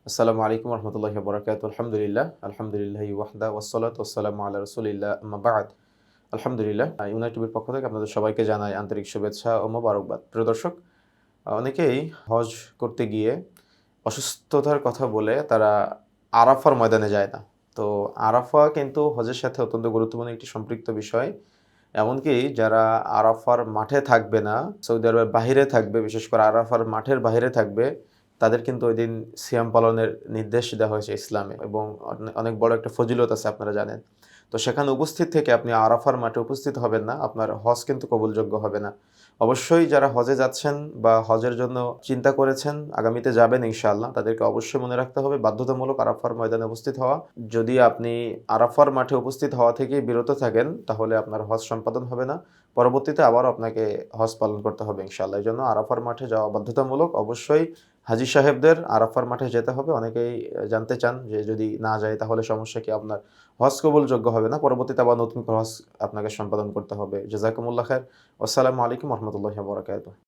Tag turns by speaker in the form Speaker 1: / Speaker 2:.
Speaker 1: আসসালামু আলাইকুম রহমতুল্লাহি ওয়া বারাকাতুহু। আলহামদুলিল্লাহ, আলহামদুলিল্লাহি ওয়াহদা ওয়াসসালাতু ওয়াসসালামু আলা রাসূলিল্লাহ আম্মা বা'দ। আলহামদুলিল্লাহ, ইউনাইটিভের পক্ষ থেকে আপনাদের সবাইকে জানাই আন্তরিক শুভেচ্ছা ও মোবারকবাদ। প্রিয় দর্শক, অনেকেই হজ করতে গিয়ে অসুস্থতার কথা বলে তারা আরাফার ময়দানে যায় না। তো আরাফা কিন্তু হজের সাথে অত্যন্ত গুরুত্বপূর্ণ একটি সম্পৃক্ত বিষয়। এমনকি যারা আরাফার মাঠে থাকবে না, সৌদি আরবের বাহিরে থাকবে, বিশেষ করে আরাফার মাঠের বাহিরে থাকবে, তাদের কিন্তু ঐদিন সিয়াম পালনের নির্দেশ দেওয়া হয়েছে ইসলামে এবং অনেক বড় একটা ফজিলত আছে আপনারা জানেন। তো সেখানে উপস্থিত থেকে আপনি আরাফার মাঠে উপস্থিত হবেন না, আপনার হজ কিন্তু কবুলযোগ্য হবে না। অবশ্যই যারা হজে যাচ্ছেন বা হজের জন্য চিন্তা করেছেন, আগামীতে যাবেন ইনশাআল্লাহ, তাদেরকে অবশ্যই মনে রাখতে হবে বাধ্যতামূলক আরাফার ময়দানে উপস্থিত হওয়া। যদি আপনি আরাফার মাঠে উপস্থিত হওয়া থেকে বিরত থাকেন, তাহলে আপনার হজ সম্পাদন হবে না। পরবর্তীতে আবারও আপনাকে হজ পালন করতে হবে ইনশাআল্লাহ। এজন্য আরাফার মাঠে যাওয়া বাধ্যতামূলক। অবশ্যই হাজী সাহেবদের আরাফার মাঠে যেতে হবে। অনেকেই জানতে চান যে যদি না যায় তাহলে সমস্যা কি? আপনার হজ কবুলযোগ্য হবে না। পরবর্তীতে আবার নতুন করে হজ আপনাকে সম্পাদন করতে হবে। জাযাকুমুল্লাহ খাইর। আসসালামু আলাইকুম ওয়া রাহমাতুল্লাহি ওয়া বারাকাতুহু।